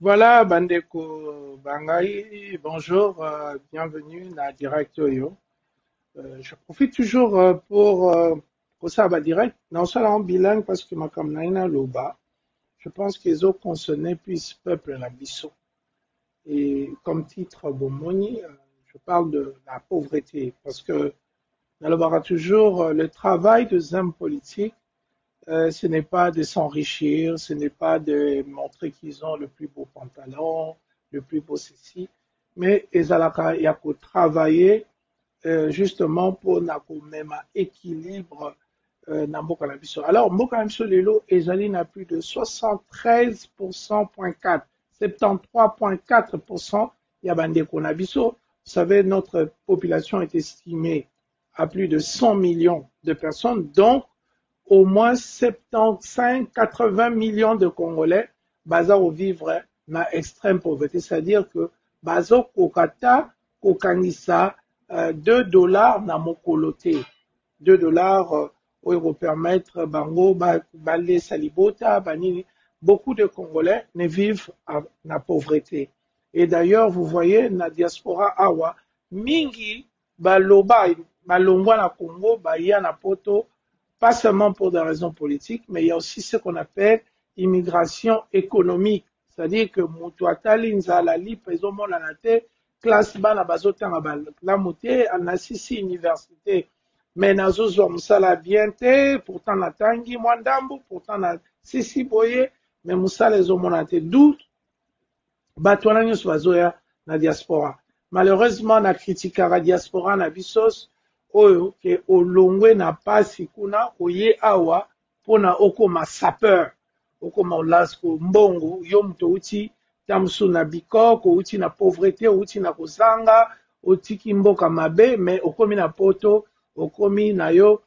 Voilà, Bandeko Bangai, bonjour, bienvenue dans Direct Oyo. Je profite toujours pour ça, direct, non seulement bilingue parce que ma kamnaina loba, je pense que les autres concernés puissent peuple la bisso. Et comme titre Bomoni, je parle de la pauvreté parce que dans le bara toujours le travail des hommes politiques. Ce n'est pas de s'enrichir, ce n'est pas de montrer qu'ils ont le plus beau pantalon, le plus beau ceci, mais il y a qu'à travailler justement pour même équilibre dans Mboka na biso. Alors, Mboka na biso lelo, ezali na plus de 73,4%, 73,4% ya bandeko na biso. Vous savez, notre population est estimée à plus de 100 millions de personnes, donc au moins 75-80 millions de Congolais baza au vivre dans extrême pauvreté, c'est-à-dire que bazo kokata kokanisa 2 dollars na mokoloté, 2 dollars pour permettre bango balé salibota banini. Beaucoup de Congolais ne vivent dans la pauvreté. Et d'ailleurs, vous voyez, na diaspora awa, mingi baloba balongwa na Congo baya na poto, pas seulement pour des raisons politiques, mais il y a aussi ce qu'on appelle immigration économique. C'est-à-dire que Moutouatali, Nzalali, Pézomo, Lanate, classe bana bazotanga la moté, anasisi université. Mais nazozo musala biente, pourtant na tangi mwandambu, pourtant na sisi boye, mais musala ezomonate. D'où batwana nyos bazoya na diaspora. Malheureusement, na critique la diaspora na bisos, oyo ke olongwe na pasi kuna oye awa pona okoma sapeur okoma olasko mbongo yo mto uti tamsu na bikoko uti na pauvreté uti na kozanga otiki mboka mabe mais okomi na poto okomi na yo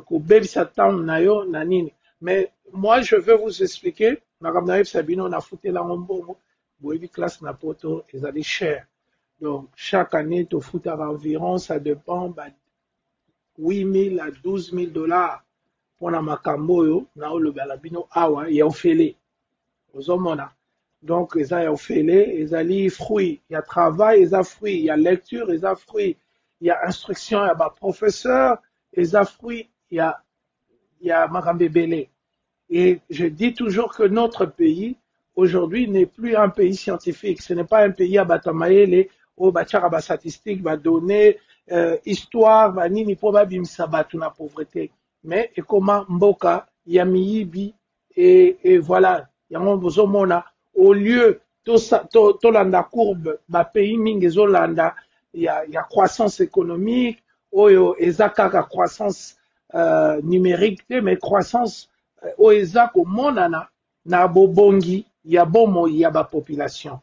kobebisa town na yo na nini. Mais moi je veux vous expliquer makambo na sabino na futela mbongo boyebi classe na poto ezali cher. Donc chaque année to futara environ, ça dépend 8 000 à 12 000 dollars pour la makamboyo, na le balabino awa, ya ofele. Ozomona. Donc, ils ont ofele, ils ont fruits. Il y a travail, ils ont fruits. Il y a lecture, ils ont fruits. Il y a instruction, il y a professeur, ils ont fruits. Il y a makambebele. Et je dis toujours que notre pays, aujourd'hui, n'est plus un pays scientifique. Ce n'est pas un pays à Batamaele, au Bachara statistique, va donner histoire, va nini po babimisa batu na pauvreté. Mais et comment mboka ya miyibi et voilà, yango bozomona au lieu to landa courbe ba pays mingi zolanda ya croissance économique, oyo ezakaka croissance numérique mais croissance oyo ezako monana na bobongi ya bomo ya ba population.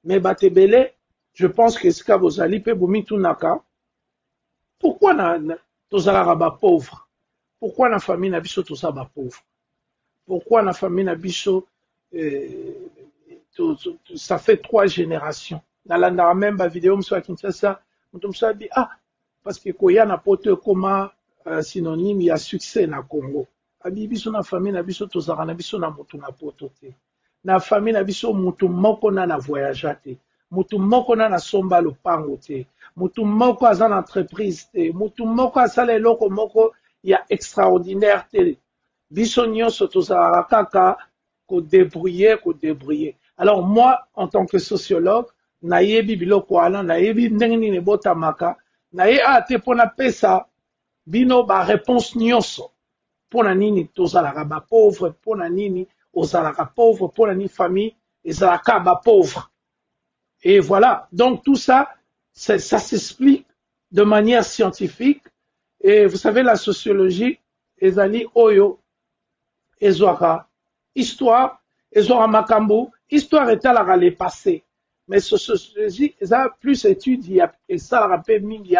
Mais batebele, je pense que ce que vous allez pe bomitunaka. Pourquoi tozalaka ba pauvre? Pourquoi na famille na biso toza ba pauvre? Pourquoi na famille na biso ça fait 3 générations. Nalanda même ba vidéo mso à Kinshasa, mutumsa dit parce que koya na poto koma synonyme ya succès na Congo. Abi biso na famille na biso tozalaka na biso na mutu na poto te. Na famille na biso mutu moko na voyage te. Mutu moko na somba lopango te. Mutu moko aza na entreprise te. Mutu moko asala eloko moko ya extraordinaire te. Biso nyonso tozalaka kaka ko débrouiller. Alors moi, en tant que sociologue, nayebi biloko wana, nayebi ndenge nini botamaka, naye te pona pesa bino ba réponse nyonso. Pona nini tozalaka ba pauvre, pona nini ozalaka pauvre, pona nini famille ezalaka ba pauvre. Et voilà, donc tout ça, ça s'explique de manière scientifique. Et vous savez, la sociologie, ezali oyo, ezwaka, histoire, ezwaka makambo, histoire etalaka le passé. Mais sociologie, eza plus étude, et ça rappelle mingi,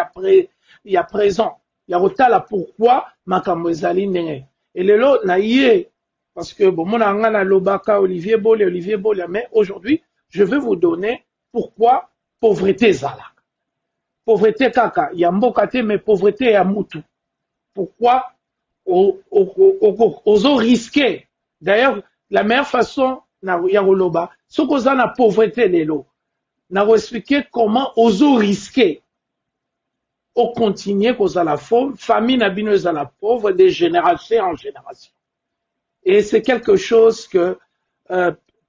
il y a présent. Il y a otala pourquoi makambo ezali ndenge. Et lelo, na ye, parce que bon, mon angana lobaka, Olivier Bolia, mais aujourd'hui, je vais vous donner pourquoi pauvreté zala. Pauvreté kaka, ya mboka te, mais pauvreté ya mutu. Pourquoi oso risquer? D'ailleurs, la meilleure façon na ya koloba soko za na pauvreté lelo na expliquer comment ozo risquer au continuer kozala famille na bino ezala pauvre de génération en génération. Et c'est quelque chose que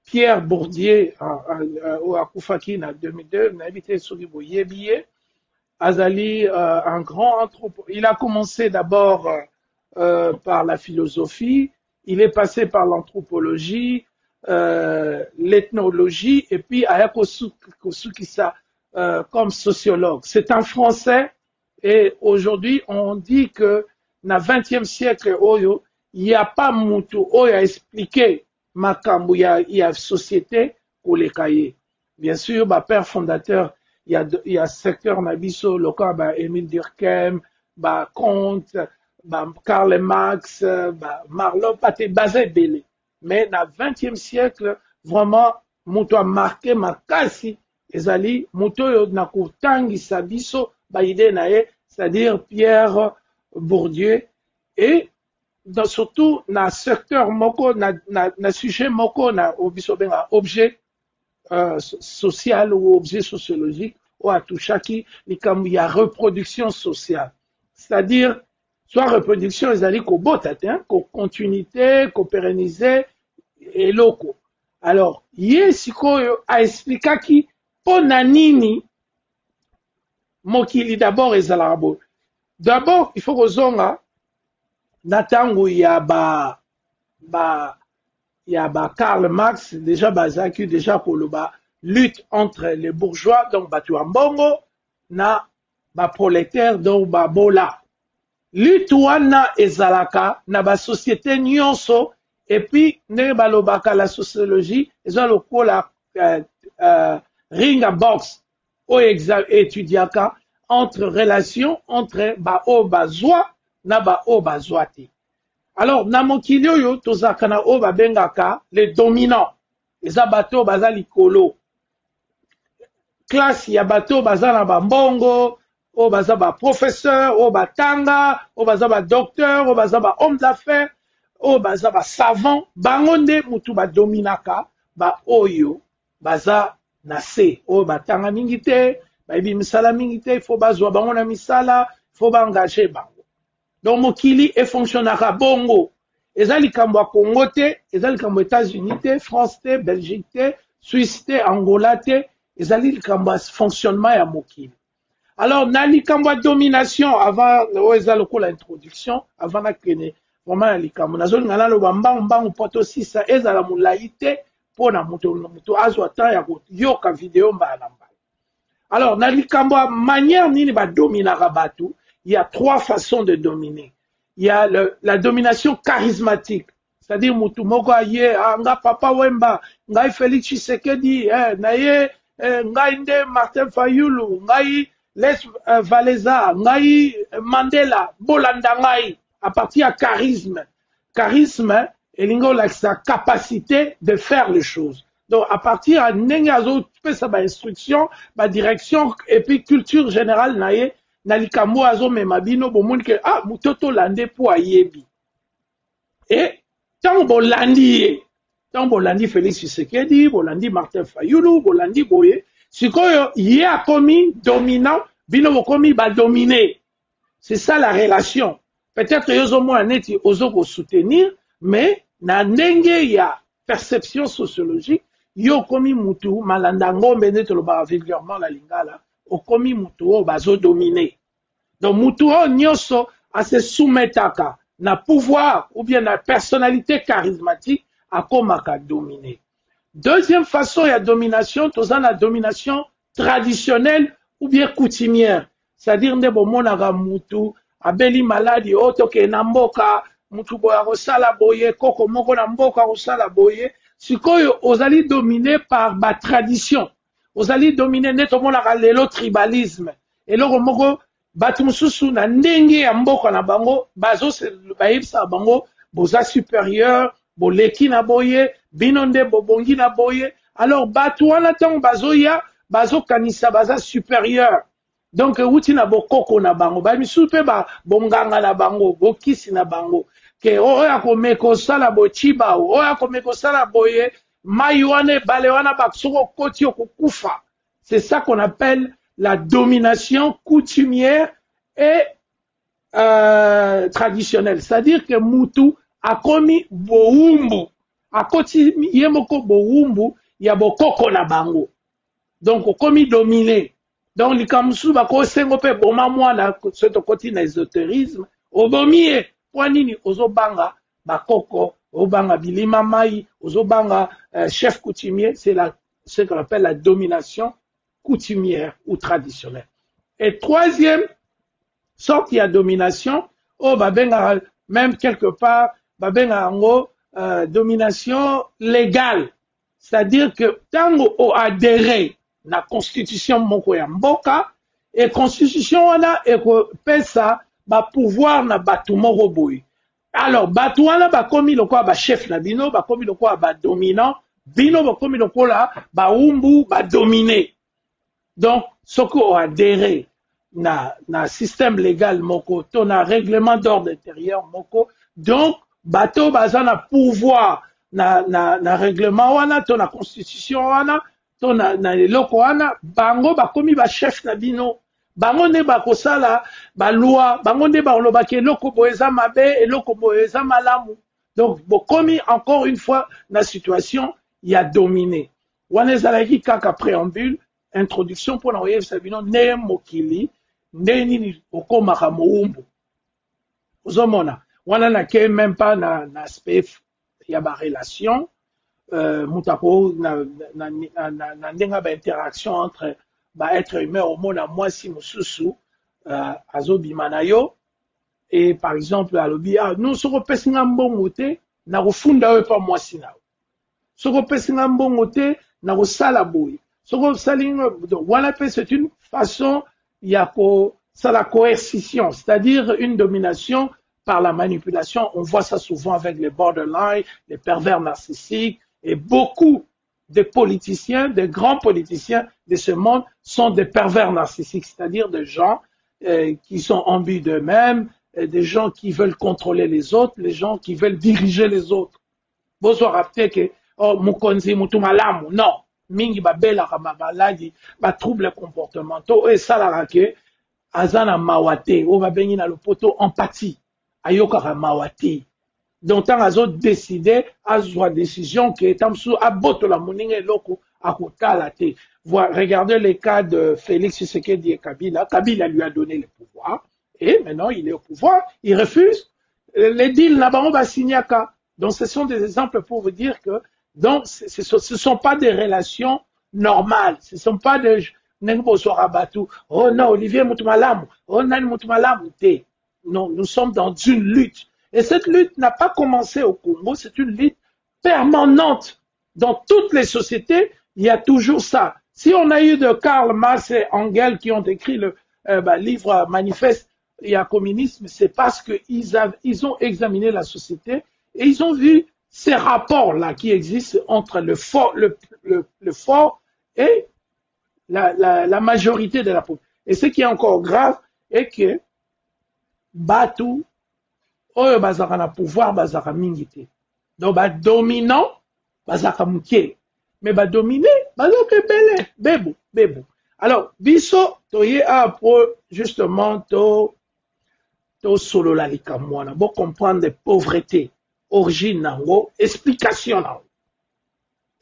Pierre Bourdieu à Koufaki en 2002 n'a évité soki boyebiye azali un grand anthropologue. Il a commencé d'abord par la philosophie, il est passé par l'anthropologie, l'ethnologie et puis aya kosukisa comme sociologue. C'est un Français et aujourd'hui on dit que na 20e siècle oyo il n'y a pas mutu oyo a expliqué makambo ya société kolekaye. Bien sûr, père fondateur il y a secteur nabiso local Émile Durkheim, Comte, Karl Marx, Marlowe, pate basé belé. Mais dans le 20e siècle, vraiment, mutu a marqué makasi ezali mutu oyo na kotangisa biso idée nae, c'est-à-dire Pierre Bourdieu et surtout dans le secteur moko na sujet moko na obiso benga objet social ou objet sociologique ou atouchaki likambo ya reproduction sociale, c'est-à-dire soit reproduction ezali ko botate ko continuité ko pérenniser et loko. Alors ye sikoyo a explikaki pona nini mokili d'abord ezala bo. D'abord il faut kozonga natango ya Karl Marx déjà bazaki déjà pour le lutte entre les bourgeois donc batu mbongo na prolétaire donc bola lutte wana ezalaka na société nyonso et puis ne balobaka la sociologie ezala lokola ring box o étudiaka entre relation entre o bazwa na o bazwati. Alors na mokili oyo tozaka na o babengaka les dominants eza bato baza likolo classe ya bato baza na mbongo o baza professeur o batanga o baza docteur o baza homme d'affaires o baza savant bango nde mutu dominaka oyo baza na se o batanga mingi te bayibi misala mingi te faut bazwa bango na misala faut engager bango. Donc mokili e fonctionnera bongo eza likambo ya Congo te eza likambo États-Unis te France te Belgique te Suisse te Angola te ezali likambo ya fonctionnement ya mokili. Alors na likambo ya domination avant eza lokola introduction avant na kene vraiment na likambo nazolinga naloba mbangu poto sisa ezala molai te mpona moto azwa temps ya koyoka video mbala mbala. Alors na likambo ya manière nini badominaka bato. Il y a trois façons de dominer. Il y a la domination charismatique, c'est-à-dire mutu moko aye nga Papa Wemba, ngai Félix Tshisekedi, naye ngai nde Martin Fayulu, ngai Les Valeza, ngai Mandela, bolanda ngai, à partir de charisme. Charisme, elingo la sa capacité de faire les choses. Donc à partir de nengazo sa instruction, direction et puis culture générale naye na likambo azo mema bino bomoni ke mutoto lande po ayebi et tant bolandi Félix Tshisekedi bolandi Martin Fayulu bolandi boye sikoyo ye a commis dominant bino bokomi dominer. C'est ça la relation. Peut-être yozo mo aneti ozo ko soutenir mais na ndenge ya perception sociologique yo komi mutu malanda ngombe neto lo ba vulgairement la lingala okomi mutu o bazo dominer. Donc mutu o nyoso a se soumetaka na pouvoir ou bien na personnalité charismatique a komaka dominer. Deuxième façon ya domination, toza na domination traditionnelle ou bien coutumière. C'est-à-dire nde bomonaka mutu abeli maladi o toke na mboka mutu boya kosala boye koko moko na mboka kosala boye sikoyo ozali dominé par ba tradition. Ozali dominé neto monaka lelo tribalisme. Eloko moko batu mususu na ndenge ya mboka na bango bazo bayebisa bango boza supérieur boleki na boye bino nde bobongi na boye. Alors batu wana tango bazoya bazokanisa baza supérieur. Donc wuti na bokoko na bango ba misusu pe bonganga na bango bokisi na bango ke oya komeko sala bochiba oya komeko sala boye Maïwane, Balewana, Baksoro, Koti, Okufa. C'est ça qu'on appelle la domination coutumière et traditionnelle. C'est-à-dire que Moutou a commis Boumbu. A Koti, Yemoko Boumbu, Yabokoko na bango. Donc, commis dominé. Donc, les Kamsou, Bako, Sengope, Boma, moi, là, ce côté d'ésotérisme, Obomie, Poanini, Ozobanga, Bakoko, Obanga, Bilima Mai, Ozobanga, chef coutumier, c'est ce qu'on appelle la domination coutumière ou traditionnelle. Et troisième sorte, il y a domination, babenga, même quelque part, babenga ango, domination légale. C'est-à-dire que tango o adhéré na constitution moko ya mboka, et constitution wana et pesa ba pouvoir na batu moko boy. Alors batu wana ba komi loko ba chef na bino, ba komi loko ba dominant, bino ba komi loko la ba umbu ba dominer. Donc soko o adhéré na système légal moko, to na règlement d'ordre intérieur moko, donc bato bazana pouvoir na règlement wana, to na constitution wana, to na loko wana, bango ba komi ba chef na bino. Bango ne ba kosala ba loi, bango ne ba oloba ke loko boeza mabe et loko boeza malamu. Donc bokomi encore une fois na situation il a dominé. Wana zalaki kaka préambule, introduction pour na oyef sabino ne mokili, ne nini okomaka moumbu. Ozomona, wana na ke même pas na aspect ya ba relation, mutako na ndenga ba interaction entre ba être humain au monde à moi si mususu azobima na yo, et par exemple alobi nous soko pesinga mbongo te na kofunda yo pa mwasi na yo, soko pesinga mbongo te na kosala boye, soko salinga. Donc voilà, c'est une façon ya ko la coercition, c'est-à-dire une domination par la manipulation. On voit ça souvent avec les borderline, les pervers narcissiques, et beaucoup de politiciens, de grands politiciens de ce monde sont des pervers narcissiques, c'est-à-dire des gens qui sont imbus d'eux-mêmes, des gens qui veulent contrôler les autres, les gens qui veulent diriger les autres. Bonsoir, rappeler que oh mukonzi mutumalamu, non, mingi babela kamabaladi, ba troubles comportementaux, et ça la rake, azana mawate, o babengi na lopoto empathie, ayoka mawate. Donc, tant qu'ils ont décidé, à une décision qui est en dessous, à botte la moningue loko, à kota la té. Regardez les cas de Félix Tshisekedi et Kabila. Kabila lui a donné le pouvoir, et maintenant il est au pouvoir, il refuse. Les deals là-bas, on va signer à cas. Donc, ce sont des exemples pour vous dire que, donc, ce sont pas des relations normales. Ce sont pas des, oh non, Olivier Moutoumalamu, oh non, Moutoumalamu, non, nous sommes dans une lutte. Et cette lutte n'a pas commencé au Congo, c'est une lutte permanente. Dans toutes les sociétés, il y a toujours ça. Si on a eu de Karl Marx et Engels qui ont écrit le livre manifeste, il y a communisme, c'est parce qu'ils ont examiné la société et ils ont vu ces rapports-là qui existent entre le fort et la majorité de la population. Et ce qui est encore grave est que Batu, oyo bazaka na pouvoir bazaka mingi te. Donc ba dominant bazaka muke. Mais ba dominer bazaka bele bebo. Alors biso toye a pour justement to solo la likamwana. Bon comprendre des pauvretés, origine nango, explication nango.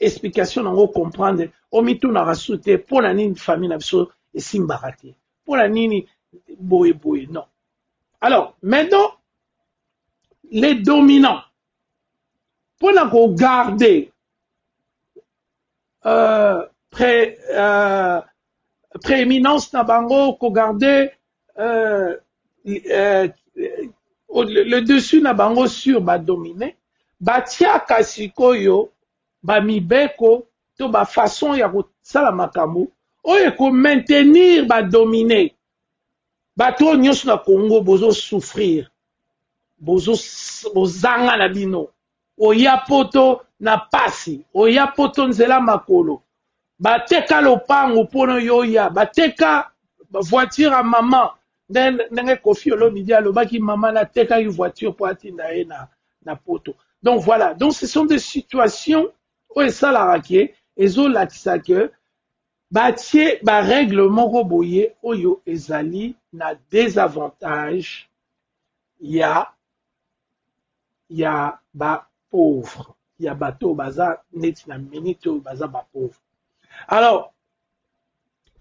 Explication nango comprendre omitu na rasute pour la nini famille na biso esimbarate. Pour la nini boye non. Alors maintenant les dominants, pour garder prééminence na bango, ko garder le dessus na bango sur ba dominer, batia kasikoyo, ba mibeko, to ba façon ya ko sala makambo, oye ko maintenir ba dominer. Bato nyos na Congo bozo souffrir. Bozanga na bino oya poto na pasi oya poto nzela makolo bateka lopango pono yoya bateka voiture à maman ndenge Kofi Olomide alobaki maman na teka une voiture pour atinda na poto. Donc voilà, donc ce sont des situations oyo esalalaka ezolakisa ke batie barègle moko boye oyo ezali na désavantage ya bapauvre, ya bato baza neti na minute oyo baza bapauvre. Alors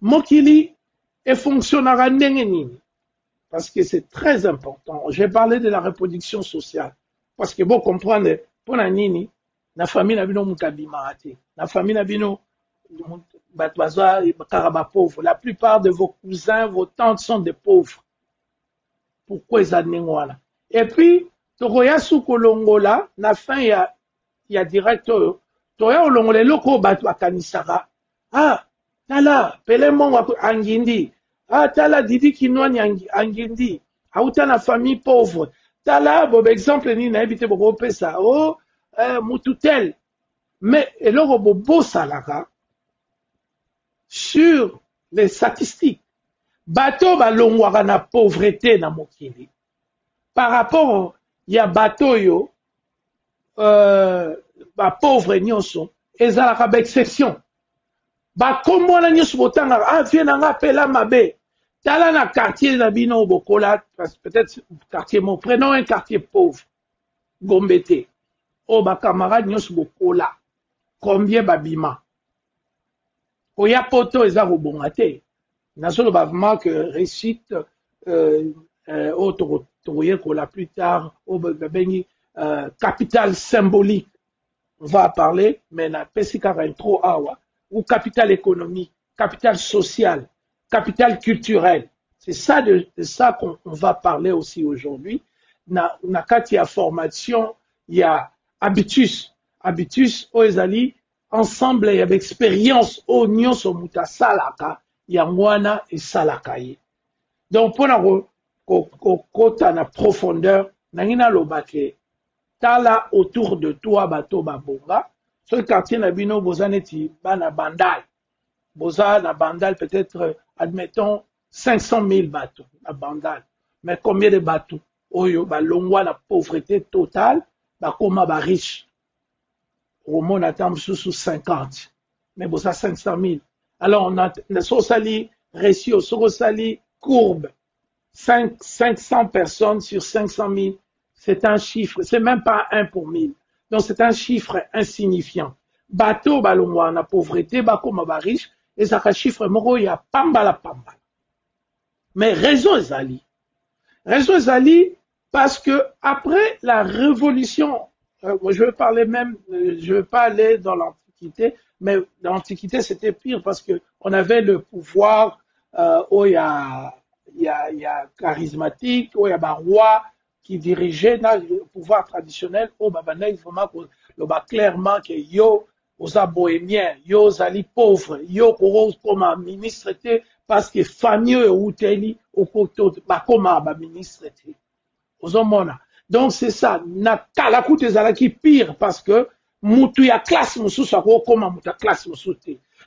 mokili efonctionnera ndenge nini? Parce que c'est très important. J'ai parlé de la reproduction sociale. Parce que bon comprendre, pour la nini, la famille n'a bino mutabimate. La famille n'a bino batwaza et karaba pauvre. La plupart de vos cousins, vos tantes sont des pauvres. Pourquoi ils adnengwana? Et puis, tokoya sukolongola, na fin il y a directeur. Toya olongole loko batwa kanisara. Ah, tala, pele mongo angindi. Ah, tala Didi Kinwani Angindi. Auta na famille pauvre. Tala, bon exemple, ni na habité beaucoup pesa. Oh, Moututel. Mais, et le robot salara, sur les statistiques, bateau balongwara na pauvreté na mokili. Par rapport, il y a bateau yo, pauvre nyonso, ezalaka ba exception. Comment on a nyonso botanga, ah, viens na ngapela mabe. Tala na quartier na bino bokola, peut-être quartier, mon prénom un quartier pauvre, Gombete. Oh, ba camarade nyos bokola. Combien babima? Oya poto eza robongate. Nasolo bavement que récite, autre kola plus tard, au bengi, capital symbolique. On va parler, mais na pesika intro awa, ou capital économique, capital social. Capital culturel. C'est ça de ça qu'on va parler aussi aujourd'hui. Na kati ya formation, il y a habitus. Habitus, oezali, ensemble, il y a expérience, o nyonso muta salaka, yangwana et salakaye. Donc, pour kota na profondeur, nangina lobake, tala autour de toi, bato babonga, ce quartier na bino bozaneti, bana bandai. Boza na bandal peut-être, admettons, 500 000 bateaux na bandal. Mais combien de bateaux? Oyo, longwa la pauvreté totale, koma riche. Au monde attend sous 50. Mais boza 500 000. Alors on a sali ratio, sali courbe. 500 personnes sur 500 000. C'est un chiffre, c'est même pas 1 pour 1000. Donc c'est un chiffre insignifiant. Bateau longwa na pauvreté, koma riche. Et ça fait chiffre moro ya pambala. Mais raison ezali. Raison ezali parce que après la révolution, je vais parler même, je vais pas aller dans l'Antiquité, mais dans l'Antiquité c'était pire parce que on avait le pouvoir, où il y a charismatique, où il y a roi qui dirigeait le pouvoir traditionnel, où il faut clairement que yo aux bohémiens, yo zali pauvres, yo comme ministre parce que famille ou teli au côté comme ministre aux hommes. Donc c'est ça, na kala koute zalaki pire parce que mutu ya classe musu sako comme muta classe musu.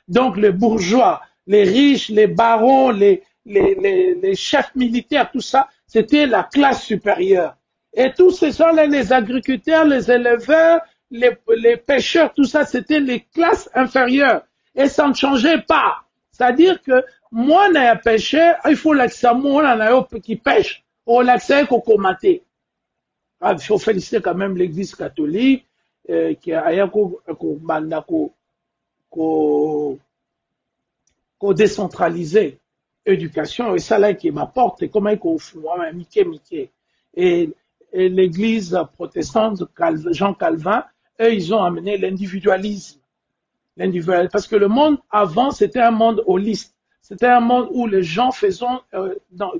Donc les bourgeois, les riches, les barons, les chefs militaires, tout ça, c'était la classe supérieure. Et tous ces gens-là, les agriculteurs, les éleveurs, les pêcheurs, tout ça, c'était les classes inférieures. Et ça ne changeait pas. C'est-à-dire que moi, n'a un pêcheur, il faut l'accès moi, qui pêche. Ou l'accès qu'on commaté. Il faut féliciter quand même l'église catholique, qui a décentralisé l'éducation. Et ça, là, qui m'apporte, et comment il faut, et l'église protestante, Jean Calvin, eux, ils ont amené l'individualisme. Parce que le monde avant, c'était un monde holiste. C'était un monde où les gens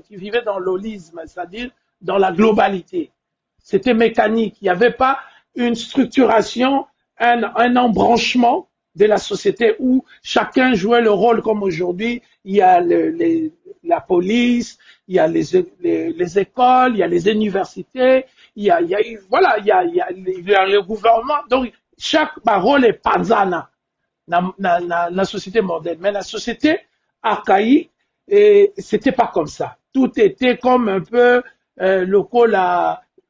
qui vivaient dans l'holisme, c'est-à-dire dans la globalité. C'était mécanique. Il n'y avait pas une structuration, un embranchement de la société où chacun jouait le rôle comme aujourd'hui. Il y a la police, il y a les écoles, il y a les universités, il y a le gouvernement. Donc, chaque rôle est panzana dans la société moderne. Mais la société archaïque, c'était pas comme ça. Tout était comme un peu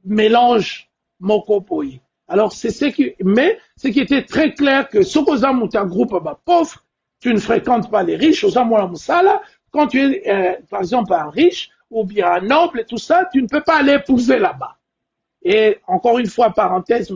mélange mokopoï. Alors, c'est ce qui, mais ce qui était très clair que ce qu'on a monté un groupe pauvre, tu ne fréquentes pas les riches, aux amours la quand tu es, par exemple, un riche ou bien un noble et tout ça, tu ne peux pas aller épouser là-bas. Et encore une fois, parenthèse,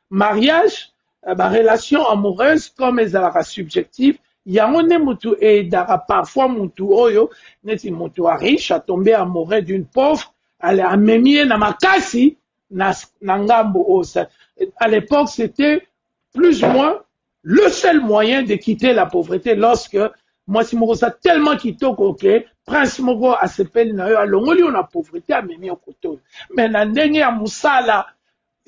mariage, relation amoureuse, comme elles sont subjectives, il y a un mutu et dara parfois mutu oyo, neti mutu a riche, a tombé amoureux d'une pauvre, elle a mémié na makasi, na ngambo osa. À l'époque, c'était plus ou moins le seul moyen de quitter la pauvreté lorsque moi, si mon ça tellement quitté ok, prince mogo a s'appelle na yo alongoli on a pauvreté a mémié au koto. Mais na ndenge ya musala,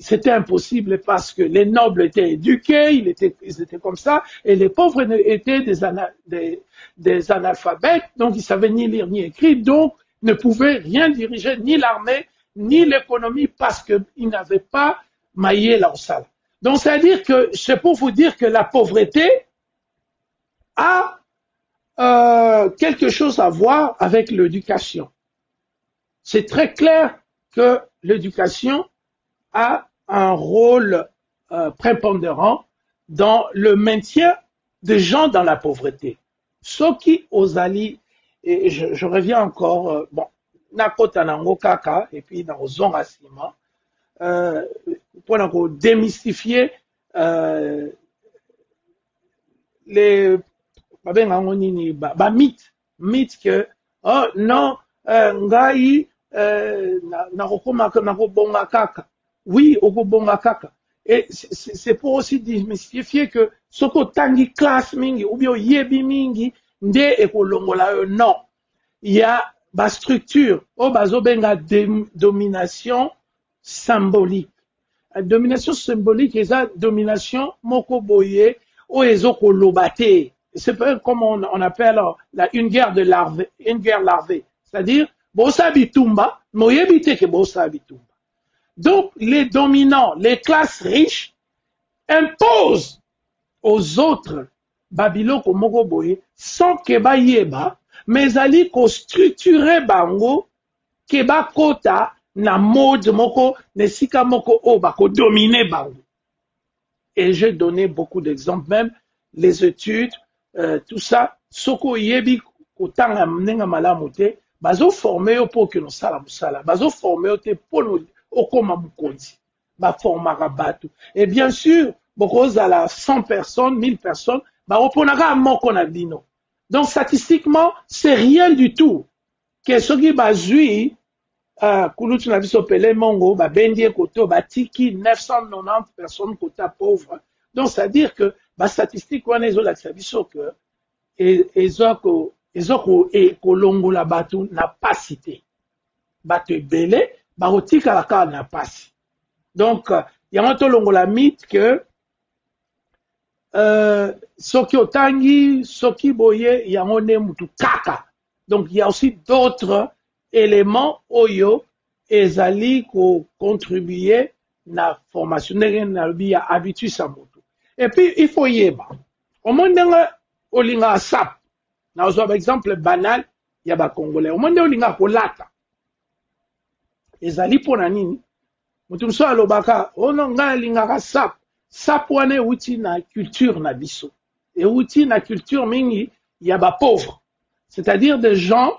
c'était impossible parce que les nobles étaient éduqués, ils étaient comme ça, et les pauvres étaient des analphabètes, donc ils savaient ni lire ni écrire, donc ne pouvaient rien diriger, ni l'armée, ni l'économie, parce qu'ils n'avaient pas maillé leur salle. Donc c'est-à-dire que, c'est pour vous dire que la pauvreté a quelque chose à voir avec l'éducation. C'est très clair que l'éducation a un rôle prépondérant dans le maintien des gens dans la pauvreté. Ceux qui aux alliés, et je reviens encore, bon, nakota nango kaka, et puis dans zonga sima, pour démystifier les mythe que oh non ngai nakobonga kaka. Oui, okobonga kaka. Et c'est pour aussi démystifier que ce que tangi classe mingi ou bien yebi mingi nde ekolongola yo non. Il y a ba structure o bazobenga domination symbolique. La domination symbolique est la domination moko boye o ezoko lobate. C'est comme on appelle une guerre de larvée, une guerre larvée. C'est-à-dire bosa bitumba, moyebite ke bosa bitumba. Donc, les dominants, les classes riches, imposent aux autres Babylone comme Mogoboye sans que ba yeba, mais ali ko structurer bango ke ba kota na mode moko nesika moko o ba ko dominer bango. Et j'ai donné beaucoup d'exemples, même les études, tout ça, soko yebi ko tanga mnenga malamu te, bazo former yo pour que nous sala musala, bazo former yo te pour nous okoma mukonzi ba formaka bato et bien sûr beaucoup à la 100 personnes 1000 personnes ba oponaka moko na bino. Donc statistiquement c'est rien du tout que soki bazui kulutu na biso pele mongo ba bendie koto ba tiki 990 personnes kota pauvres. Donc c'est à dire que ba statistique wana ezolakisa biso que ezoko ekolongola bato na pasité bato ebele barotika la kaka na pasi. Donc, il y a un tolongo la mythe que soki otangi, soki boye, il y a un mutu kaka. Donc, il y a aussi d'autres éléments oyo ezali ko contribuer na formation na bia habitude sa moto. Et puis, il faut yeba. Au monde olinga sap. Na par exemple banal, il y a ba congolais. Au monde olinga kolata. Ezali pona nini mutu mso alobaka ono nga lingaka sap wana euti na culture na biso euti na culture mingi ya ba pauvre, c'est-à-dire des gens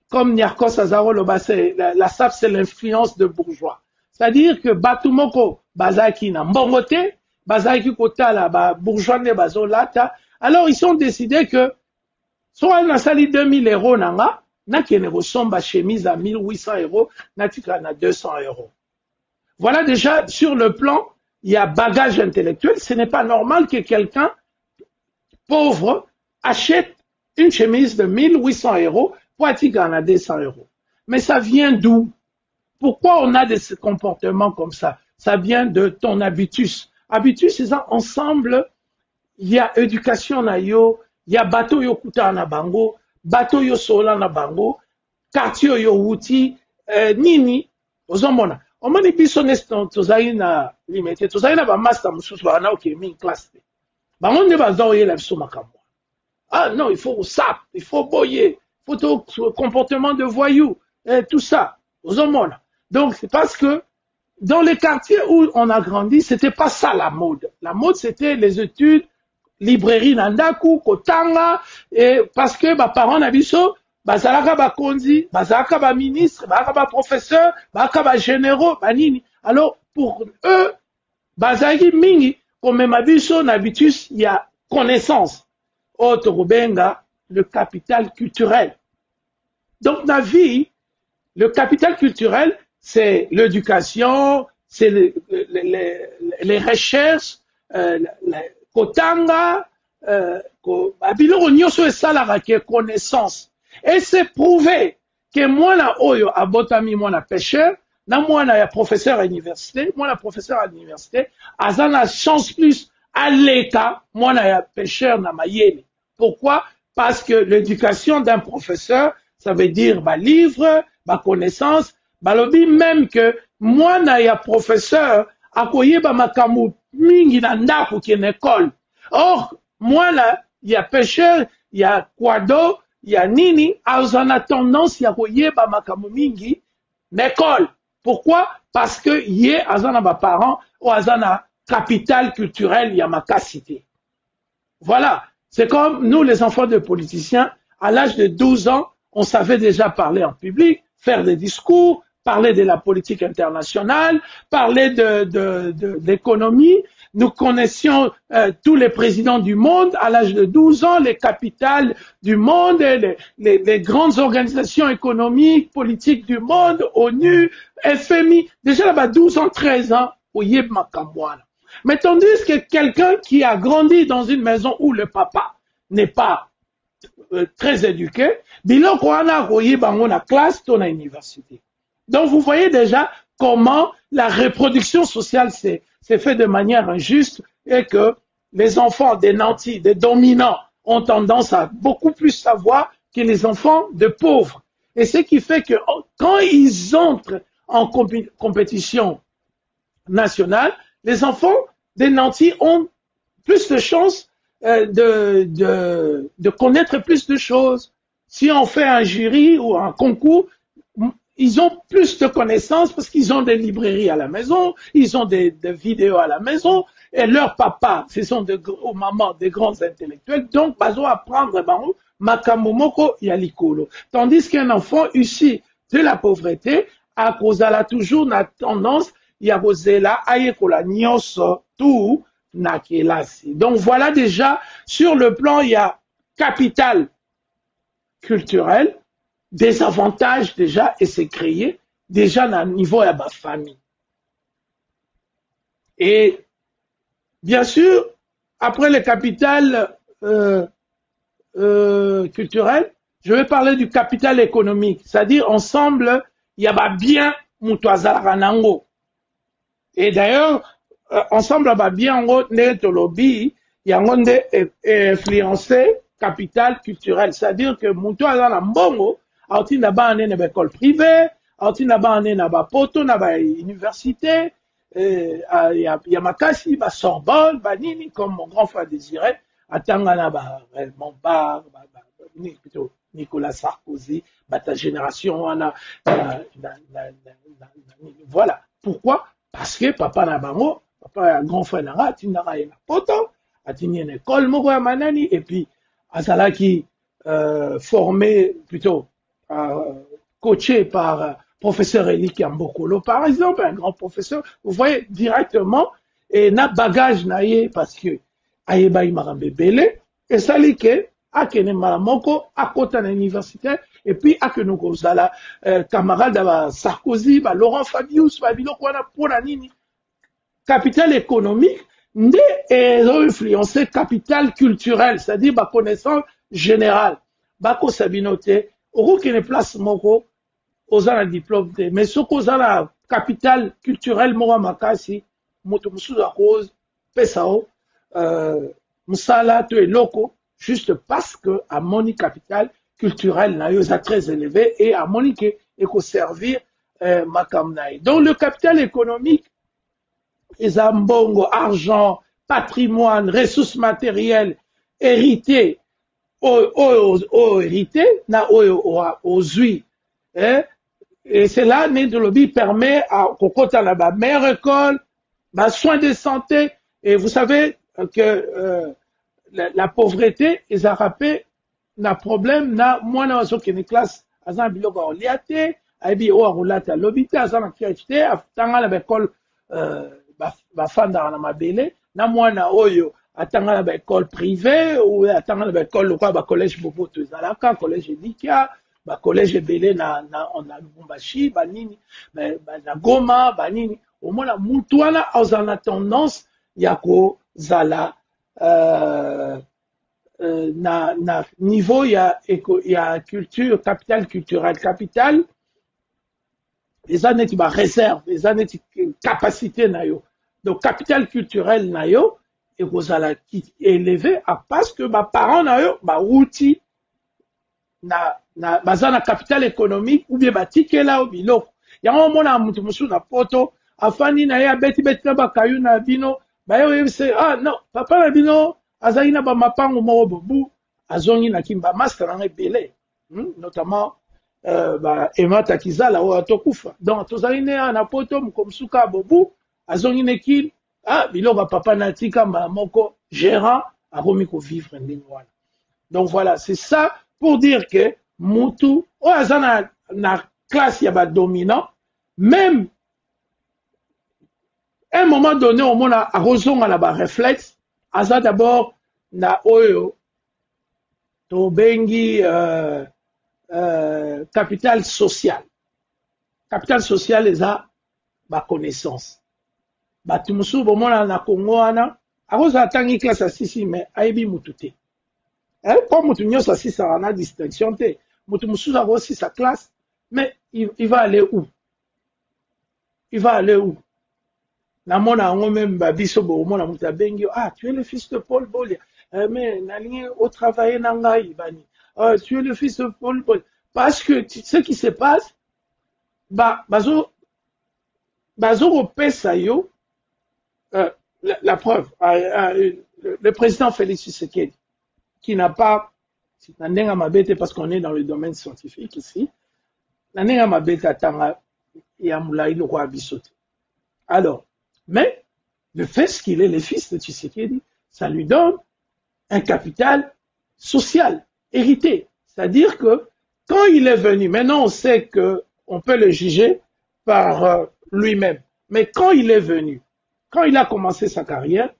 comme Nyarkos Azaro loba, la sap c'est l'influence de bourgeois, c'est-à-dire que batu moko bazaki na mbongote bazaki kotala ba bourgeois ne bazolata, alors ils ont décidé que soit na sali 2000 € nanga na kene ressemble à chemise à 1800 €, na tika na 200 €. Voilà déjà, sur le plan, il y a bagage intellectuel. Ce n'est pas normal que quelqu'un pauvre achète une chemise de 1800 € pour tika na 200 €. Mais ça vient d'où? Pourquoi on a des comportements comme ça? Ça vient de ton habitus. Habitus, c'est ça, ensemble, il y a éducation na yo, il y a bateau yo kuta na bango, bateau yo sola na bango, quartier yo wuti, nini, ozomona. Omani biso neston tozali na limité, tozali na ba master mususu ba na oke min classe. Ba ngonde ba zo yela biso makambo. Ah non, il faut sap, il faut boyer, il faut comportement de voyou, tout ça, ozomona. Donc c'est parce que dans les quartiers où on a grandi, c'était pas ça la mode. La mode, c'était les études, librairie nandaku, kotanga, et parce que ma parents n'abisso, bazalaka ba konzi, bazalaka ba ministre, bazalaka ba professeur, bazalaka ba généraux, banini. Alors, pour eux, bazalaki mingi, comme ma biso n'habitus, il y a connaissance. Autre rubenga, le capital culturel. Donc, la vie, le capital culturel, c'est l'éducation, c'est les recherches, kotanga, biloko nyonso esalaka ke connaissance. Et c'est prouvé que mwana oyo abotami mwana pêcheur, na mwana ya professeur à l'université, mwana professeur à l'université, aza na chance plus à l'état, mwana ya pêcheur na mayele. Pourquoi? Parce que l'éducation d'un professeur, ça veut dire ba livre, ba connaissance, balobi même que mwana ya professeur akoyeba makambo mingi na ndako ki en école. Or, mwana ya pêcheur, ya kwado, ya nini, azana tendance ya koyeba makambo mingi n'école. Pourquoi? Parce que yé azana ba parents ou azana capital culturel ya makasité. Voilà. C'est comme nous, les enfants de politiciens, à l'âge de 12 ans, on savait déjà parler en public, faire des discours, parler de la politique internationale, parler de l'économie. Nous connaissions tous les présidents du monde à l'âge de 12 ans, les capitales du monde, les grandes organisations économiques, politiques du monde, ONU, FMI. Déjà là-bas, 12 ans, 13 ans, au Yeb Makamwana. Mais tandis que quelqu'un qui a grandi dans une maison où le papa n'est pas très éduqué, biloko wana koyeba ngo na classe to na université. Donc vous voyez déjà comment la reproduction sociale s'est fait de manière injuste et que les enfants des nantis, des dominants, ont tendance à beaucoup plus savoir que les enfants de pauvres. Et ce qui fait que quand ils entrent en compétition nationale, les enfants des nantis ont plus de chances de connaître plus de choses. Si on fait un jury ou un concours, ils ont plus de connaissances parce qu'ils ont des librairies à la maison, ils ont des vidéos à la maison, et leurs papas, ce sont aux mamans des grands intellectuels, donc ils vont apprendre makamomoko yalikolo. Tandis qu'un enfant issu de la pauvreté, à cause de la toujours la tendance, yabozela ayekola nyonso tout na kelasi. Donc voilà déjà, sur le plan, il y a capital culturel, des avantages déjà, et c'est créé déjà à niveau de la famille. Et bien sûr, après le capital culturel, je vais parler du capital économique, c'est-à-dire ensemble, il y a bien mutuazaranango. Et d'ailleurs, ensemble, il y a bien il y a influencé capital culturel, c'est-à-dire que mutuazaranango, auti na ba ane na ba école privée, auti na ba ane na ba poto na ba université, ya makasi ba Sorbonne, ba nini, comme mon grand frère désirait, atanga na ba Montbar, plutôt Nicolas Sarkozy, ba ta génération wana, voilà. Pourquoi? Parce que papa na bango, papa un grand frère na ati na na poto, ati ni une école moko ya manani, et puis azalaki formé plutôt coaché par professeur Eli Kiambokolo, par exemple, un grand professeur, vous voyez directement, et na bagage naie parce que ayeba imarambe bele, et ça li ke akene malamoko akota na université, et puis akenoko zala camarade ba Sarkozy, ba Laurent Fabius, ba biloko wana pona nini, capital économique, nde influencé capital culturel, c'est-à-dire ba connaissance générale, ba ko sabinote, oko kene place moko ozana diplôme te, mais soko ozana capital culturel moko makasi, moto musuzu akose pesao musala to eloko juste parce que amoni capital culturel na yo eza très élevé et amoni ke eko servir makamnaï. Donc le capital économique eza mbongo, argent, patrimoine, ressources matérielles héritées hérité na oyo ozui Et c'est là, de lobby permet à Kokota la meilleure école, soins de santé. Et vous savez que la pauvreté, ils ont rappelé, na problème, na moi na waso kene classe, azan biloko oliate, aibi o arulata lobite, azan akirete, atanga la école, bafanda na mabele, na moi na oyo, atanga la école privée, ou atanga la école, le quoi, collège Bobo Tuzalaka, collège Edikia, collège Belé na Lubumbashi, banini, na Goma, banini, au moins la mutuana, a tendance, yako, zala, na niveau, il y a culture, capital culturel, capital, les années qui réserve, les années qui capacité na yo. Donc, capital culturel na yo, et vous allez élevé à parce que parents na yo, outil, na capital économique, ou bien ticket là, ou biloko. Il y a un moment na mutu musu na poto, afani na ya beti na bakayu na bino, yo c'est, ah non, papa na bino, azali na mapango moko bobu, azongi na kimba master na ebele, notamment, Emma Takizala ou Atokufa. Donc, tozali ne na poto mukomsuka bobu, azongi ne kin, biloko papa na tika moko gérant, akomi ko vivre ndenge wana. Donc voilà, c'est ça pour dire que mutu, azana na classe ya ba dominant, même à un moment donné, au monde a rozonga la ba réflexe, aza d'abord na oyo to bengi capital social. Capital social eza ba connaissance. Ba tumusu bo mona na Congo ana, aroza tangi classe asisi mais aibi mutute. Comme mutu nyoso asisa ana distinction te, mutu musu a aussi sa classe, mais il va aller où? Il va aller où? Na mona ngo même babiso bo mona muta bengi, tu es le fils de Paul Bolia. Mais na ligne au travail na ngai bani. Tu es le fils de Paul Bolia. Parce que ce qui se passe, bazo pesa yo, la preuve, le président Félix Tshisekedi, qui n'a pas, nanenga mabete parce qu'on est dans le domaine scientifique ici, nanenga mabete atanga yamula ilo kwa bisote. Alors, mais le fait qu'il est le fils de Tshisekedi, ça lui donne un capital social hérité. C'est-à-dire que quand il est venu, maintenant on sait qu'on peut le juger par lui-même, mais quand il est venu, quand il a commencé sa carrière,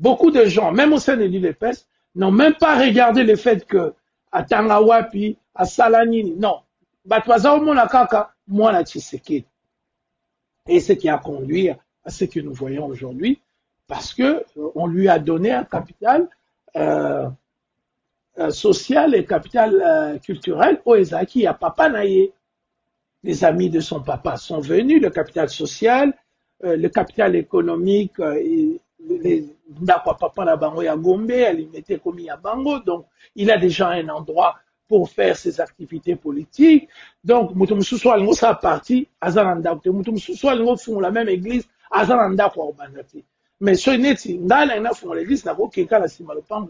beaucoup de gens, même au sein de l'UDPS, n'ont même pas regardé le fait que à Tangawapi, à Salanini, non. Batwaza Omona Kaka, moi la Tshisekedi. Et ce qui a conduit à ce que nous voyons aujourd'hui, parce que on lui a donné un capital social et capital culturel au Ezaki à Papa Naye. Les amis de son papa sont venus, le capital social, le capital économique, papa na bango ya Gombe, elle mettait comme ya bango, donc il a déjà un endroit pour faire ses activités politiques. Donc, Mutumsuso Alingo sa partie, Azananda, Mutumsuso Alingo font la même église, Azananda kwa Obandati. Mais ce neti, ndala ina font l'église, n'a pas la simalopan,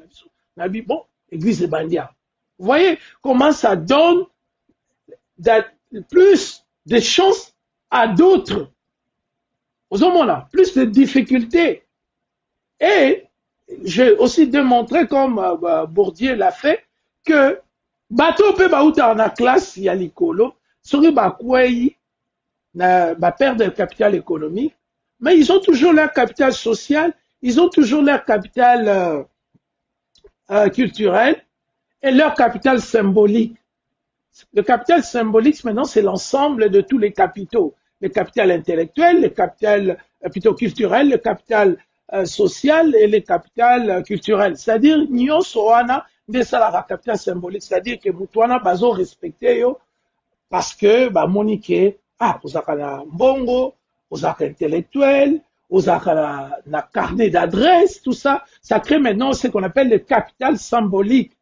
nabi, bon, église de Bandia. Vous voyez comment ça donne plus de chances à d'autres. Aux hommes-là, plus de difficultés. Et j'ai aussi démontré, comme Bourdieu l'a fait, que bateau peut baouta en classe ya likolo, sori bakwei na perte de capital économique, mais ils ont toujours leur capital social, ils ont toujours leur capital culturel et leur capital symbolique. Le capital symbolique, maintenant, c'est l'ensemble de tous les capitaux. Le capital intellectuel, le capital plutôt culturel, le capital social et le capital culturel. C'est-à-dire, nous sommes des salariés capital symbolique. C'est-à-dire que nous devons respecter parce que, monique, vous avez un bongo, vous avez un intellectuel, vous avez un carnet d'adresse, tout ça. Ça crée maintenant ce qu'on appelle le capital symbolique,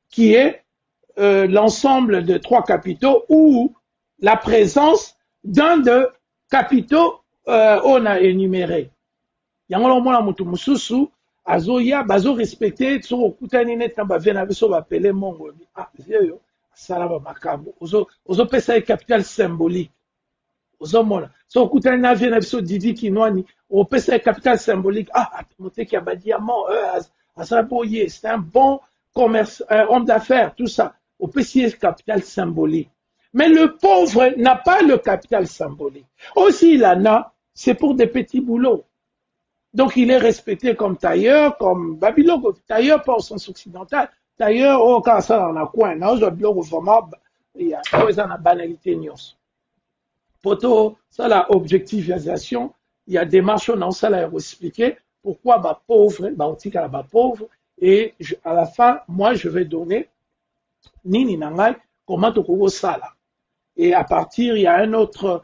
qui est l'ensemble de trois capitaux ou la présence d'un de capitaux on a énuméré. Yango mona mutu mususu azoya bazo respecter so kutani net na bavena biso bapele mongo yo sala ba makambo ozo pesa capital symbolique ozomona so okutani na vie na biso Didi Kinwani opesa capital symbolique moteki ya ba diamant asala boye c'est un bon commerce homme d'affaires tout ça opesi capital symbolique mais le pauvre n'a pas le capital symbolique aussi il en a c'est pour des petits boulots donc il est respecté comme tailleur comme Babylone tailleur pas au sens occidental tailleur au quand ça dans la coin là je bloque vraiment il y a une banalité nyonso poto ça la objectivisation il y a des marches on ça l'a expliqué pourquoi bah pauvre bah on dit qu'à la pauvre et à la fin moi je vais donner nini nangai comment to ça là et à partir il y a un autre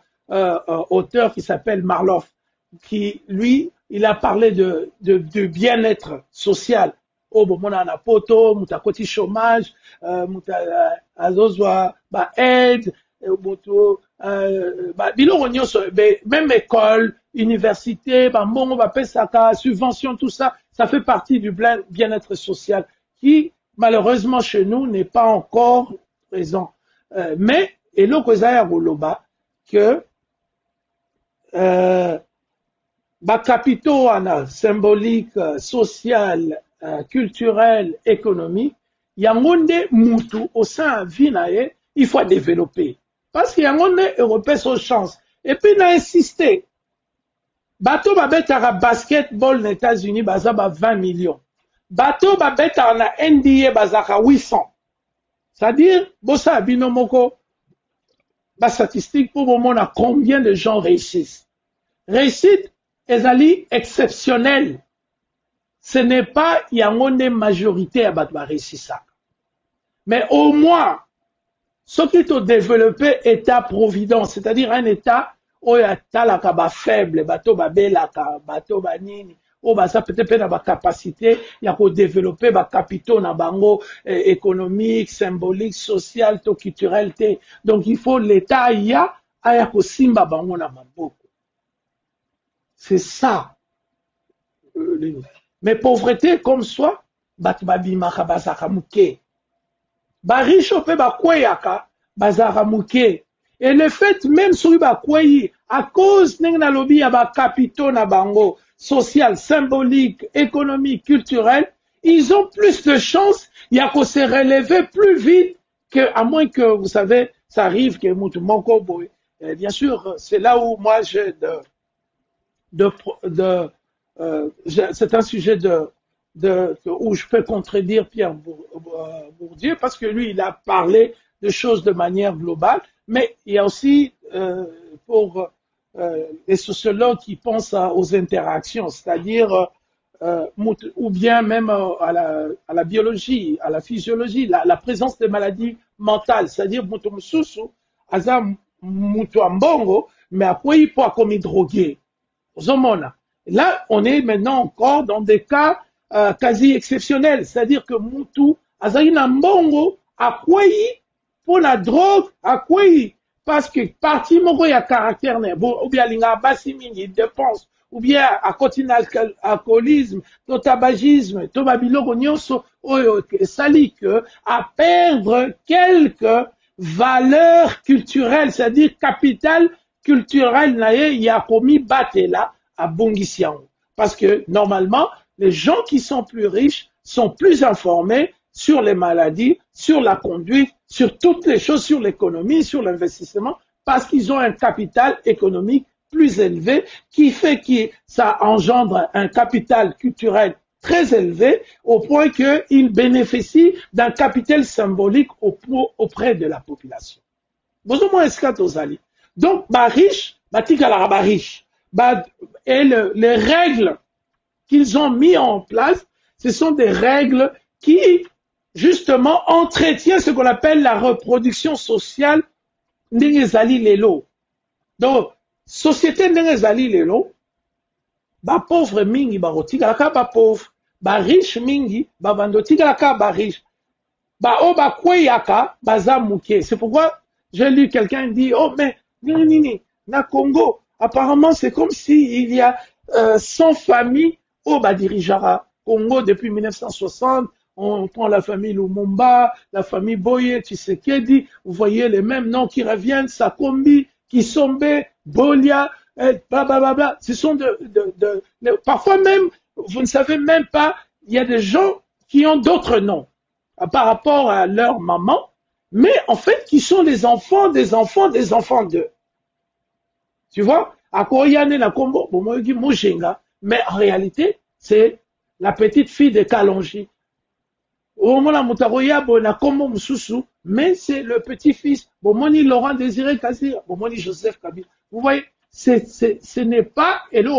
auteur qui s'appelle Marloff qui lui il a parlé de bien-être social oh bon on a na poto muta koti chômage muta azozwa ba aide moto biloko nyonso même école université mbongo bapesaka subvention tout ça ça fait partie du bien-être social qui malheureusement chez nous n'est pas encore présent mais eloko eza ya koloba que capitaux wana symbolique social culturel économique yango nde mutu au sein vie na ye il faut développer parce que yango nde européen son chance et puis na insister bato babetaka basketball na États-Unis baza ba 20 millions bato babetaka na NBA bazaka 800 c'est-à-dire bosa bino moko ba statistique pour momona combien de gens réussissent réussite ezali exceptionnel ce n'est pas yango nde majorité ya bato ba réussissaka mais au moins ce qui est développé état providence c'est-à-dire un état oyo atalaka ba faible bato babelaka bato banini o baza peut-être na ba capacité ya ko développer ba capitaux na bango économique symbolique social to culturel te donc il faut l'état ya aya ko simba bango na maboko c'est ça mais pauvreté comme soi bato babimaka bazaka muke ba riche pe ba kweyaka bazaka muke et le fait même sur ba kwei à cause na lobby ya ba capitaux na bango social symbolique économique culturel ils ont plus de chances ya ko se relever plus vite que à moins que vous savez ça arrive que mutu moko boy bien sûr c'est là où moi j'ai c'est un sujet où je peux contredire Pierre Bourdieu parce que lui, il a parlé de choses de manière globale, mais il y a aussi pour les sociologues qui pensent aux interactions, c'est-à-dire ou bien même à la biologie, à la physiologie, la présence des maladies mentales, c'est-à-dire mutu mususu aza mutu ambongo, mais après il peut comme drogué. Là, on est maintenant encore dans des cas quasi exceptionnels, c'est-à-dire que mutu azali na mbongo akwei pour la drogue akwei parce que parti moko ya caractère ne ou bien linga basi mingi dépense ou bien à continuer alcoolisme, to tabagisme, to babiloko nyonso oyo sali que à perdre quelques valeurs culturelles, c'est-à-dire capital culturel na ye ya komi batela à Bongisian. Parce que normalement, les gens qui sont plus riches sont plus informés sur les maladies, sur la conduite, sur toutes les choses, sur l'économie, sur l'investissement, parce qu'ils ont un capital économique plus élevé qui fait que ça engendre un capital culturel très élevé au point qu'ils bénéficient d'un capital symbolique auprès de la population. Besoin escatosali. Donc, riche, riche. Et les règles qu'ils ont mis en place, ce sont des règles qui, justement, entretiennent ce qu'on appelle la reproduction sociale ndengezali lelo. Donc, société ndengezali lelo, pauvre mingi barotikalaka pauvre, riche mingi bandotikalaka riche, kweyaka baza muke. C'est pourquoi j'ai lu quelqu'un dit oh mais nini na Congo apparemment c'est comme si il y a 100 familles dirigeara Congo depuis 1960. On prend la famille Lumumba, la famille Boye, Tshisekedi, vous voyez les mêmes noms qui reviennent, Sakombi, Kisombe, Bolia, blablabla. Ce sont parfois même, vous ne savez même pas, il y a des gens qui ont d'autres noms par rapport à leur maman, mais en fait qui sont les enfants des enfants des enfants d'eux. Tu vois, Akoyane na Kombo, Bomoyogi Moujenga, mais en réalité, c'est la petite fille de Kalonji. Omona Mutaroya na Kombo Msusu, mais c'est le petit-fils, Bomoni Laurent Désiré Kazir, Bomoni Joseph Kabila. Vous voyez, ce n'est pas, et là,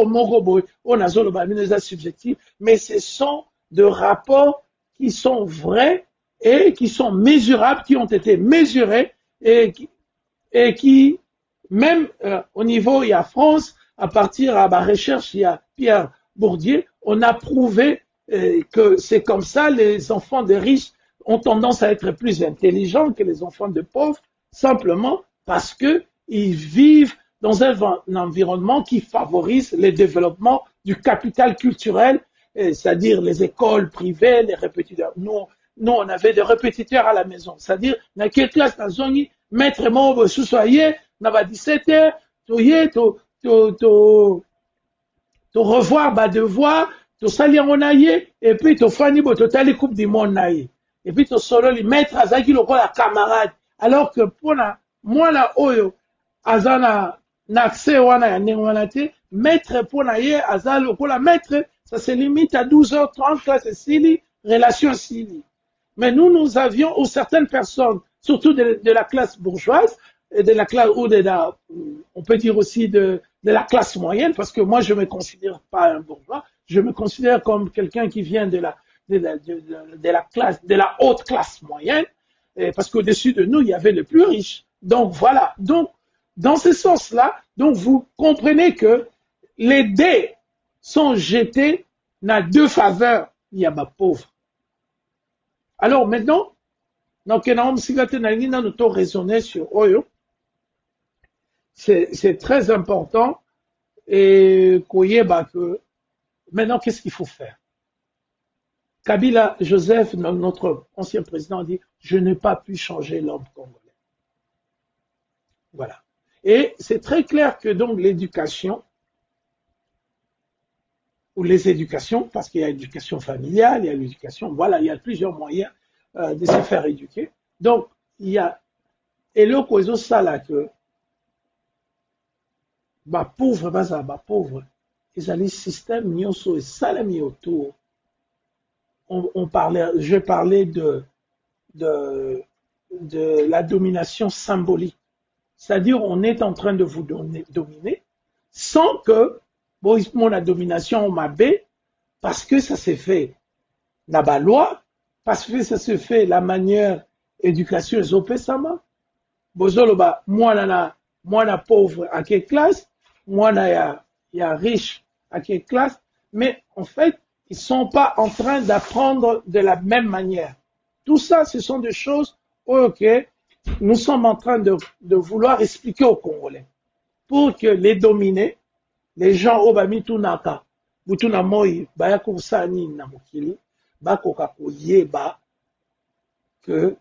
on a zone subjectif, mais ce sont de rapports qui sont vrais et qui sont mesurables, qui ont été mesurés et qui même au niveau, il y a France, à partir de la recherche, il y a Pierre Bourdieu, on a prouvé que c'est comme ça, les enfants des riches ont tendance à être plus intelligents que les enfants de pauvres, simplement parce qu'ils vivent dans un environnement qui favorise le développement du capital culturel, c'est-à-dire les écoles privées, les répétiteurs. Nous, on avait des répétiteurs à la maison, c'est-à-dire dans quelle classe dans zone, maître mot sous-soyer, n'a 17 heures, to revoir bas devoir, to salir onaye, et puis to fani bo to tali coupe du monde naye. Et puis to solo li maître azaki loko la camarade. Alors que pour moi la oyo, azana n'accès wana ya wana te, maître pour na ye azal loko la maître, ça se limite à 12h30 classe sili, relation sili. Mais nous avions, ou certaines personnes, surtout de la classe bourgeoise, de la classe, ou on peut dire aussi de la classe moyenne, parce que moi je me considère pas un bourgeois, je me considère comme quelqu'un qui vient de la haute classe moyenne, parce qu'au-dessus de nous, il y avait les plus riches. Donc voilà. Donc, dans ce sens-là, donc vous comprenez que les dés sont jetés dans deux faveurs. Il y a ma pauvre. Alors maintenant, donc, nous raisonner sur Oyo. C'est très important. Et que maintenant, qu'est-ce qu'il faut faire? Kabila Joseph, notre ancien président, dit « Je n'ai pas pu changer l'homme congolais ». Voilà. Et c'est très clair que donc l'éducation, ou les éducations, parce qu'il y a l'éducation familiale, il y a l'éducation, voilà, il y a plusieurs moyens de se faire éduquer. Donc, il y a, et le cause ça là que, pauvre, pauvre, ils ont le système, nyonso et salami autour. Je parlais de la domination symbolique. C'est-à-dire, on est en train de vous dominer sans que, la domination m'a parce que ça s'est fait la loi, parce que ça se fait la manière éducation ezopesama. Bozoloba, moi na pauvre à quelle classe, moi y a riche à quelle classe, mais en fait, ils sont pas en train d'apprendre de la même manière. Tout ça, ce sont des choses que nous sommes en train de vouloir expliquer aux Congolais pour que les dominer, les gens au bamitunaka, butuna moi, bayako usani na mokili, bakoka koyeba que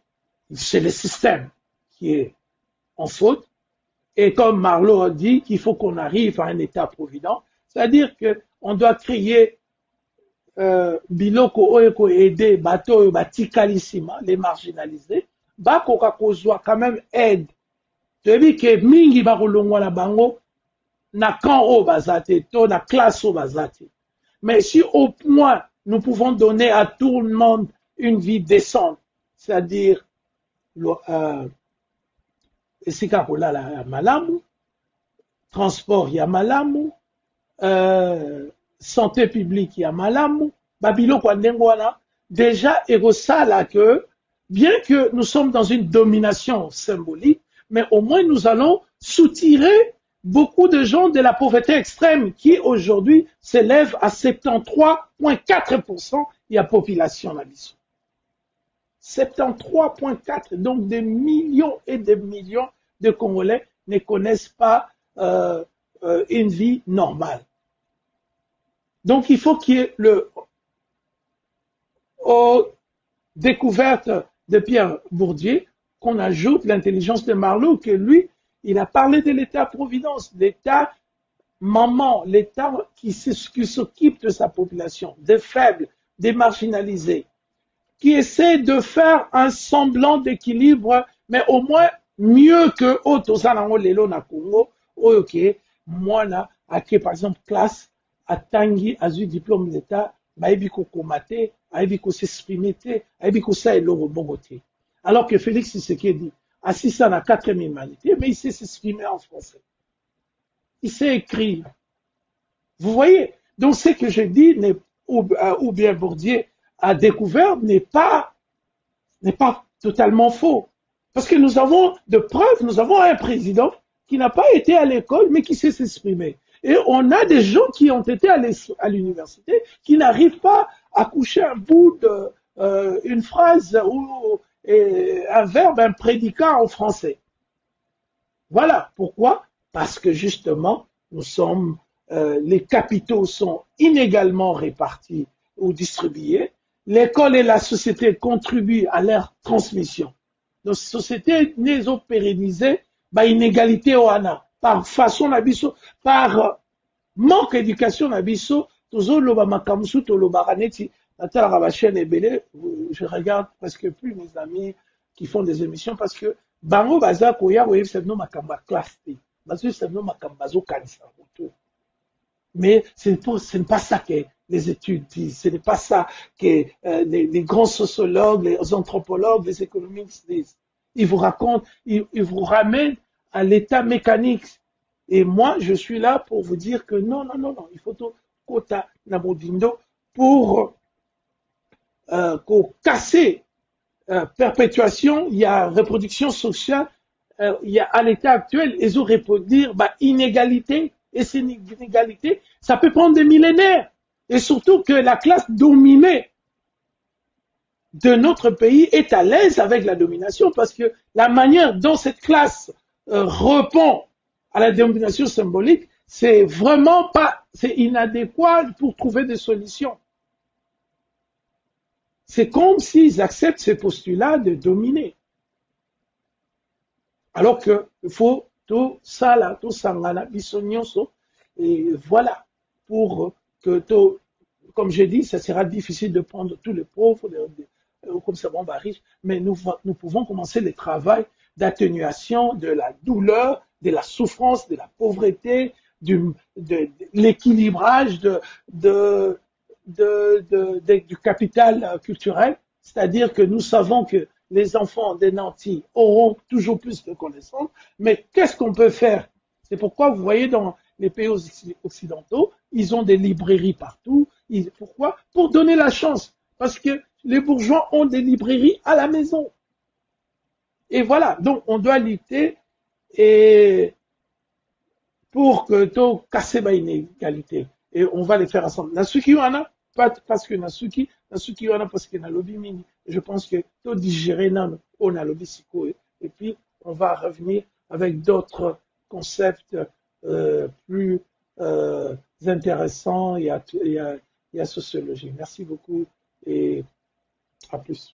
c'est le système qui est en faute. Et comme Marlot a dit qu'il faut qu'on arrive à un état-provident, c'est-à-dire qu'on doit créer biloko oyo ko aider bato oyo batikalissima, les marginalisés, bakoka kozwa quand même aide. Tebi ke mingi bakolongwa na bango na camp oyo bazate, to na classe oyo bazate. Mais si au moins nous pouvons donner à tout le monde une vie décente, c'est-à-dire esika kolala ya malamu, transport ya malamu, santé publique ya malamu, babiloko ndenge wana, déjà ekosala que bien que nous sommes dans une domination symbolique, mais au moins nous allons soutirer beaucoup de gens de la pauvreté extrême qui aujourd'hui s'élève à 73,4% de la population nabiso. 73,4%, donc des millions et des millions de Congolais ne connaissent pas une vie normale. Donc il faut qu'il y ait aux découvertes de Pierre Bourdieu qu'on ajoute l'intelligence de Marlot, que lui, Il a parlé de l'État-providence, l'État maman, l'État qui s'occupe de sa population, des faibles, des marginalisés, qui essaie de faire un semblant d'équilibre, mais au moins mieux que Otosanango Lelo na Congo, ok, moi là, par exemple, classe, à Tangi, à eu diplôme d'État, baïbi ko komate, baïbi ko s'exprimer, baïbi ko sa elo bogote. Alors que Félix Tshisekedi, assis ça na 4e humanité, mais il sait s'exprimer en français. Il sait écrire. Vous voyez? Donc, ce que je dis, ou bien Bourdieu a découvert, n'est pas totalement faux. Parce que nous avons de preuves, nous avons un président qui n'a pas été à l'école, mais qui sait s'exprimer. Et on a des gens qui ont été à l'université, qui n'arrivent pas à coucher un bout de une phrase ou un verbe, un prédicat en français. Voilà. Pourquoi? Parce que justement, les capitaux sont inégalement répartis ou distribués. L'école et la société contribuent à leur transmission. Donc, la société n'est pas pérennisée par inégalité au ana, par façon d'abisso, par manque d'éducation d'abisso. Je regarde presque plus mes amis qui font des émissions parce que bango baza koya oui c'est nous makamba classe. Mais ce n'est pas ça que les études disent, ce n'est pas ça que les grands sociologues, les anthropologues, les économistes disent. Ils vous racontent, ils vous ramènent à l'état mécanique. Et moi, je suis là pour vous dire que non, il faut tout quota nabodindo pour casser perpétuation, il y a reproduction sociale, il y a à l'état actuel, ils auraient pu dire inégalité, et ces inégalités, ça peut prendre des millénaires. Et surtout que la classe dominée de notre pays est à l'aise avec la domination, parce que la manière dont cette classe répond à la domination symbolique, c'est vraiment pas, c'est inadéquat pour trouver des solutions. C'est comme s'ils acceptent ces postulats de dominer. Alors que il faut tout ça là, tout sangana, bisognoso, et voilà, pour que comme j'ai dit, ça sera difficile de prendre tous les pauvres, comme ça on va riche, mais nous pouvons commencer le travail d'atténuation de la douleur, de la souffrance, de la pauvreté, de l'équilibrage du capital culturel, c'est-à-dire que nous savons que les enfants des nantis auront toujours plus de connaissances, mais qu'est-ce qu'on peut faire? C'est pourquoi vous voyez dans les pays occidentaux, ils ont des librairies partout. Pourquoi? Pour donner la chance, parce que les bourgeois ont des librairies à la maison. Et voilà, donc on doit lutter et pour que tout casser une inégalité. Et on va les faire ensemble. Nasuki wana, pas parce que Nasuki wana parce que na lobby mini. Je pense que tout digérer nan on a lobby siko et puis on va revenir avec d'autres concepts plus intéressants. Il y a sociologie. Merci beaucoup et à plus.